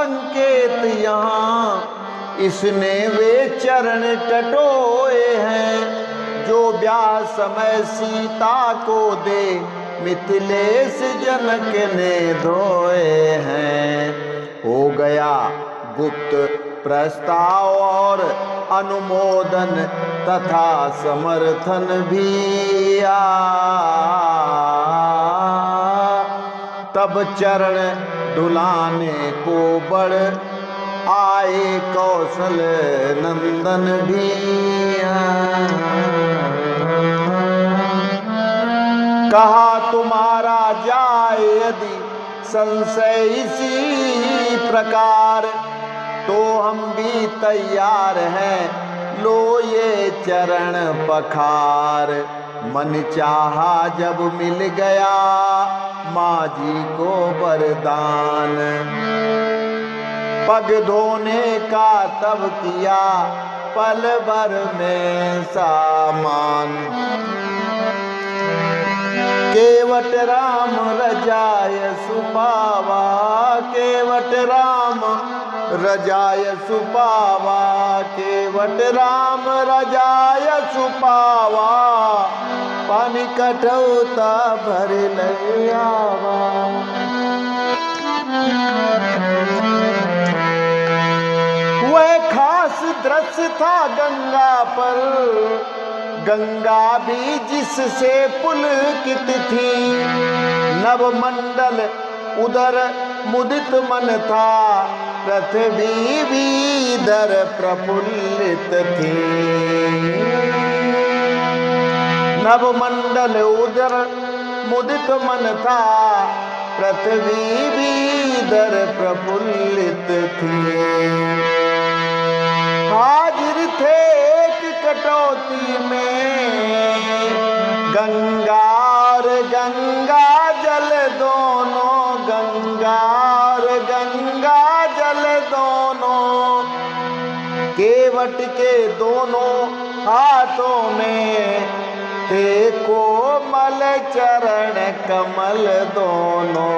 संकेत यहाँ इसने वे चरण टटोए हैं जो ब्याह समय सीता को दे मिथिलेश जनक ने धोए हैं। हो गया गुप्त प्रस्ताव और अनुमोदन तथा समर्थन भी तब चरण धुलाने को बढ़ आए कौशल नंदन भी कहा तुम्हारा जाए यदि संशय इसी प्रकार तो हम भी तैयार हैं लो ये चरण पखार। मन चाहा जब मिल गया माँ जी को वरदान पग धोने का तब किया पल भर में सामान। केवट राम रजाय सुपावा केवट राम रजाय सुपावा केवट राम रजाय सुपावा पानी कटौता भर लयावा। वह खास दृश्य था गंगा पर गंगा भी जिससे पुलकित थी नवमंडल उदर मुदित मन था पृथ्वी भी इधर प्रफुल्लित थी। नवमंडल उदर मुदित मन था पृथ्वी भी इधर प्रफुल्लित थी। हाजिर थे एक कटौती में गंगा और गंगा जल दोनों गंगा और गंगा जल दोनों केवट के दोनों हाथों में थे कोमल चरण कमल दोनों।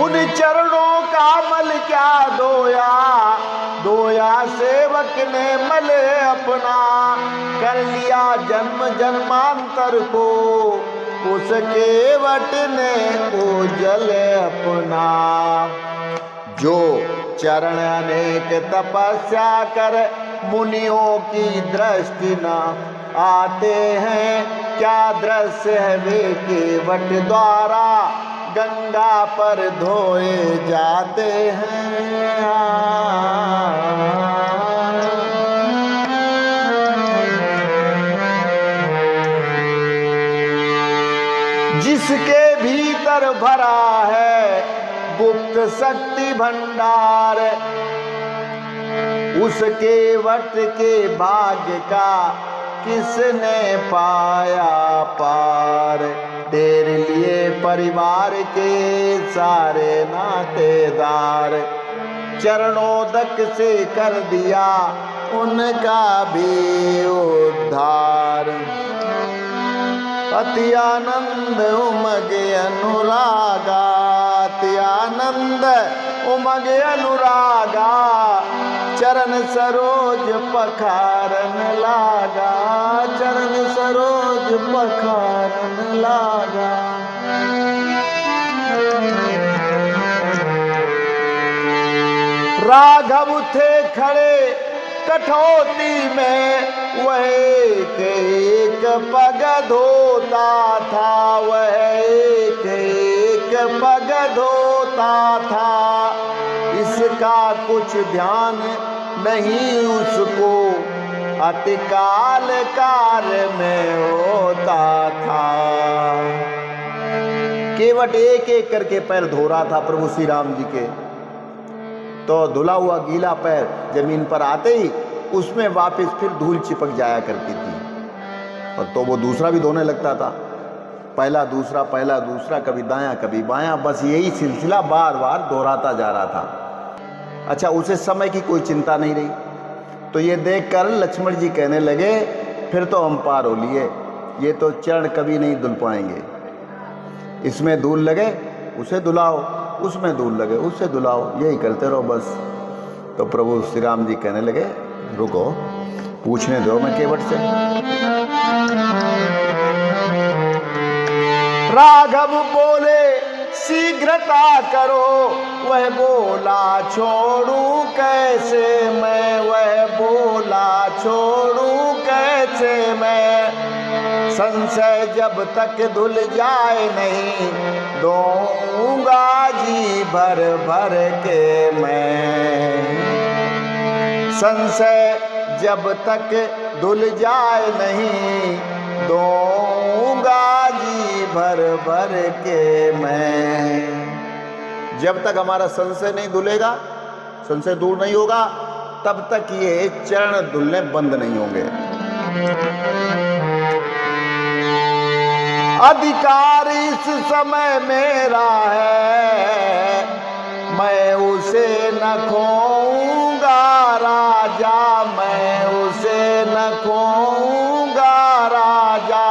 उन चरणों का मल क्या धोया धोया सेवक ने मल अपना कर लिया जन्म जन्मांतर को उस केवट ने ओझल अपना। जो चरण अनेक तपस्या कर मुनियों की दृष्टि न आते हैं क्या दृश्य है वे केवट द्वारा गंगा पर धोए जाते हैं। जिसके भीतर भरा है गुप्त शक्ति भंडार उसके वट के भाग्य का किसने पाया पार। तेरे लिए परिवार के सारे नातेदार चरणोदक से कर दिया उनका भी उद्धार। अति आनंद उमगे अनुरागा अति आनंद उमगे अनुरागा चरण सरोज पखारन लागा चरण सरोज पखारन लागा। राघव थे खड़े कठौती में वह एक पग धोता था वह एक पग धोता था। इसका कुछ ध्यान नहीं उसको अतिकाल कार्य में होता था। केवट एक एक करके पैर धो रहा था प्रभु श्री राम जी के। तो धुला हुआ गीला पैर जमीन पर आते ही उसमें वापस फिर धूल चिपक जाया करती थी और तो वो दूसरा भी धोने लगता था। पहला दूसरा कभी दायां कभी बायां बस यही सिलसिला बार बार दोहराता जा रहा था। अच्छा उसे समय की कोई चिंता नहीं रही। तो ये देखकर लक्ष्मण जी कहने लगे फिर तो हम पार हो लिए ये तो चरण कभी नहीं धुल पाएंगे। इसमें धूल लगे उसे धुलाओ उसमें धूल लगे, उससे धुलाओ, यही करते रहो बस। तो प्रभु श्री राम जी कहने लगे, रुको, पूछने दो मैं केवट से। राघव बोले, शीघ्रता करो। वह बोला, छोड़ू कैसे मैं, वह बोला, छोड़ू कैसे मैं। संशय जब तक धुल जाए नहीं, दूंगा जी भर भर के मैं। संशय जब तक धुल जाए नहीं, दूंगा जी भर भर के मैं। जब तक हमारा संशय नहीं धुलेगा, संशय दूर नहीं होगा, तब तक ये चरण धुलने बंद नहीं होंगे। अधिकार इस समय मेरा है, मैं उसे न खोऊंगा राजा, मैं उसे न खोऊंगा राजा।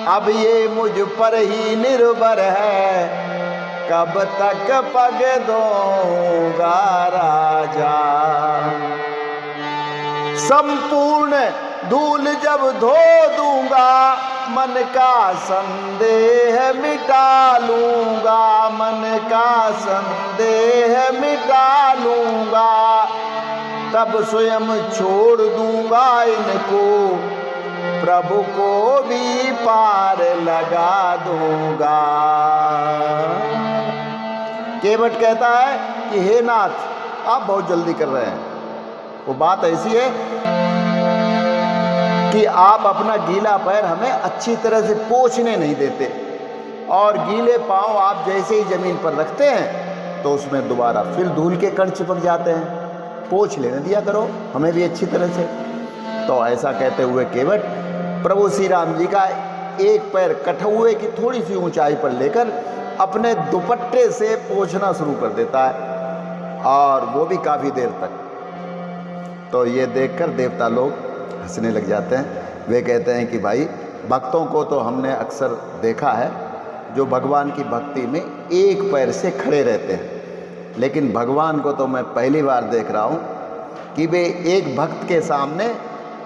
अब ये मुझ पर ही निर्भर है, कब तक पग दूंगा राजा। संपूर्ण धूल जब धो दूंगा, मन का संदेह मिटा लूंगा, मन का संदेह मिटा लूंगा। तब स्वयं छोड़ दूंगा इनको, प्रभु को भी पार लगा दूंगा। केवट कहता है कि हे नाथ, आप बहुत जल्दी कर रहे हैं। वो बात ऐसी है कि आप अपना गीला पैर हमें अच्छी तरह से पोंछने नहीं देते, और गीले पांव आप जैसे ही जमीन पर रखते हैं तो उसमें दोबारा फिर धूल के कण चिपक जाते हैं। पोंछ लेने दिया करो हमें भी अच्छी तरह से। तो ऐसा कहते हुए केवट प्रभु श्री राम जी का एक पैर कठौए की थोड़ी सी ऊंचाई पर लेकर अपने दुपट्टे से पोंछना शुरू कर देता है, और वो भी काफ़ी देर तक। तो ये देखकर देवता लोग हंसने लग जाते हैं। वे कहते हैं कि भाई, भक्तों को तो हमने अक्सर देखा है जो भगवान की भक्ति में एक पैर से खड़े रहते हैं, लेकिन भगवान को तो मैं पहली बार देख रहा हूँ कि वे एक भक्त के सामने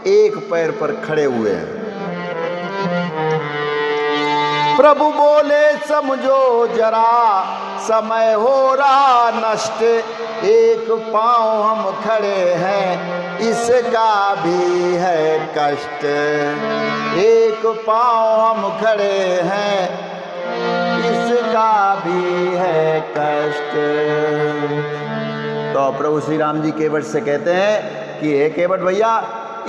एक पैर पर खड़े हुए हैं। प्रभु बोले, समझो जरा, समय हो रहा नष्ट, एक पांव हम खड़े हैं, इसका भी है कष्ट। एक पांव हम खड़े हैं, इसका भी है कष्ट। तो प्रभु श्री राम जी केवट से कहते हैं कि हे केवट भैया,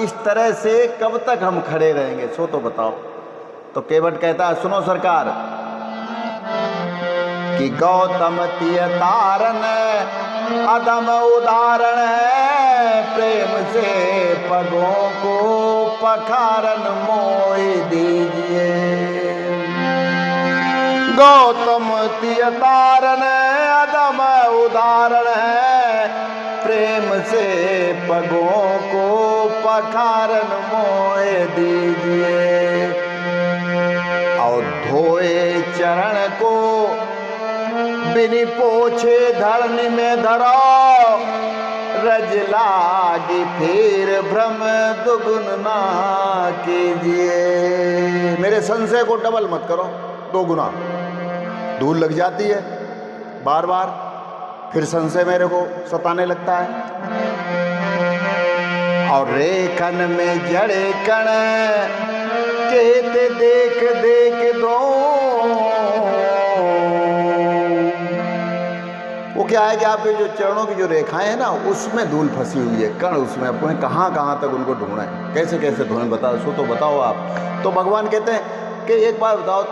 इस तरह से कब तक हम खड़े रहेंगे, सो तो बताओ। तो केवट कहता है, सुनो सरकार, कि गौतम तिय तारण अदम उदाहरण है, प्रेम से पगों को पखारन मोह दीजिए। गौतम तिय तारण अदम उदाहरण है, प्रेम से पगों को पखारन मोह दीजिए। और धोए चरण को बिनि पोछे धरनी में धरो, रज लागी फिर भ्रम दुगुन ना कीजिए। मेरे संशय को डबल मत करो, दो गुना। धूल लग जाती है बार बार, फिर संशय मेरे को सताने लगता है। और रेखन में जड़े कण कहते देख देख दो। वो क्या है कि आपके जो चरणों की जो रेखाएं हैं ना, उसमें धूल फंसी हुई है, कण उसमें। अपने कहाँ कहाँ तक उनको ढूंढें, कैसे कैसे ढूंढें, बताओ, सो तो बताओ आप। तो भगवान कहते हैं कि एक बार बताओ,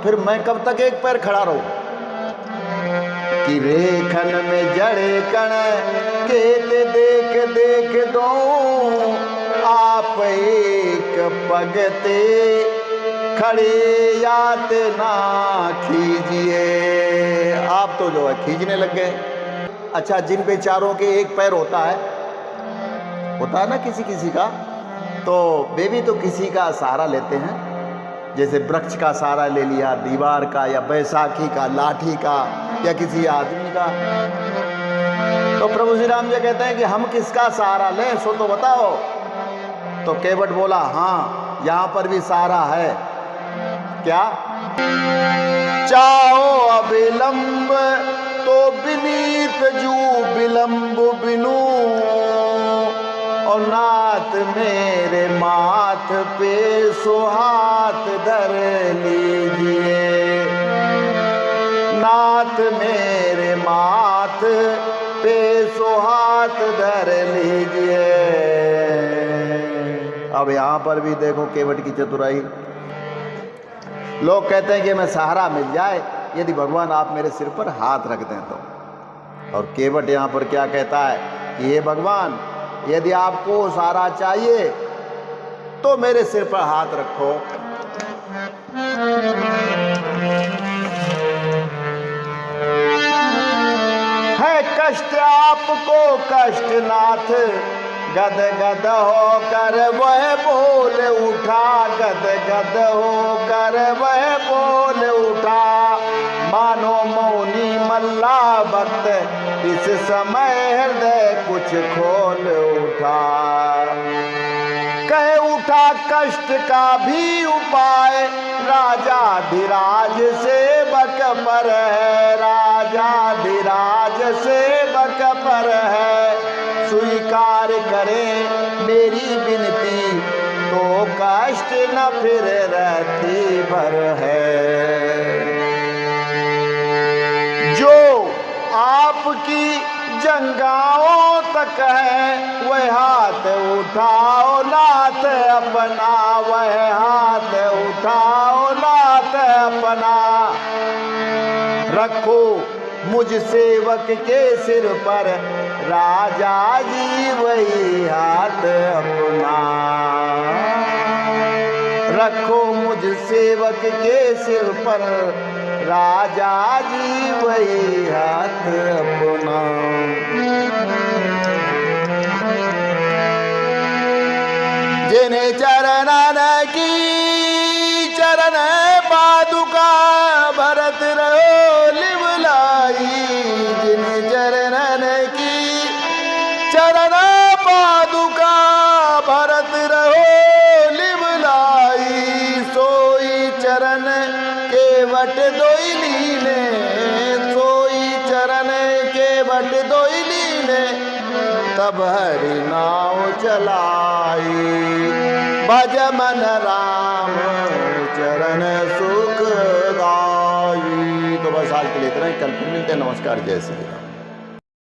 फिर मैं कब तक एक पैर खड़ा रहूं? कि रेखन में जड़े कण कहते देख देख दो, आप एक पगते खड़े यात ना खींचिए। आप तो जो है खींचने लग गए। अच्छा, जिन बेचारों के एक पैर होता है ना किसी किसी का, तो वे भी तो किसी का सहारा लेते हैं। जैसे वृक्ष का सहारा ले लिया, दीवार का, या बैसाखी का, लाठी का, या किसी आदमी का। तो प्रभु श्री राम जी कहते हैं कि हम किसका सहारा लें, सो तो बताओ। तो केवट बोला, हाँ यहां पर भी सहारा है। क्या? चाहो अविलंब तो विनीत जू विलंब बिनु, और नाथ मेरे माथ पे सुहाथ धर लीजिए, नाथ मेरे माथ पे सुहाथ धर लीजिए। अब यहां पर भी देखो केवट की चतुराई। लोग कहते हैं कि हमें सहारा मिल जाए यदि भगवान आप मेरे सिर पर हाथ रख दें तो। और केवट यहां पर क्या कहता है कि हे भगवान, यदि आपको सहारा चाहिए तो मेरे सिर पर हाथ रखो। है कष्ट आपको कष्ट नाथ, गद गद होकर वह बोल उठा, गद गद होकर वह बोल उठा। मानो मौनी मल्ला भक्त इस समय हृदय कुछ खोल उठा। कह उठा कष्ट का भी उपाय, राजाधिराज सेवक पर है, राजाधिराज सेवक पर है। स्वीकार करें मेरी विनती तो कष्ट न फिर रहती भर है। जो आपकी जंगाओं तक है वह हाथ उठाओ नाथ अपना, वह हाथ उठाओ नाथ अपना। रखो मुझ सेवक के सिर पर राजा जी वही हाथ अपना, रखो मुझ सेवक के सिर पर राजा जी वही हाथ अपना। जिन्हें चरणन की चरण पादुका भरत रहो लिवलाई, जिन्हें चरणन की चरण पादुका भरत रहो लिवलाई। सोई चरण केवट दोइली ने, सोई चरण केवट दोइली ने, तब हरि नाव चलाई। भज मन राम चरण सुखदाई। तो बस आज के लिए इतना ही, कल फिर मिलते हैं। नमस्कार, जय श्री राम।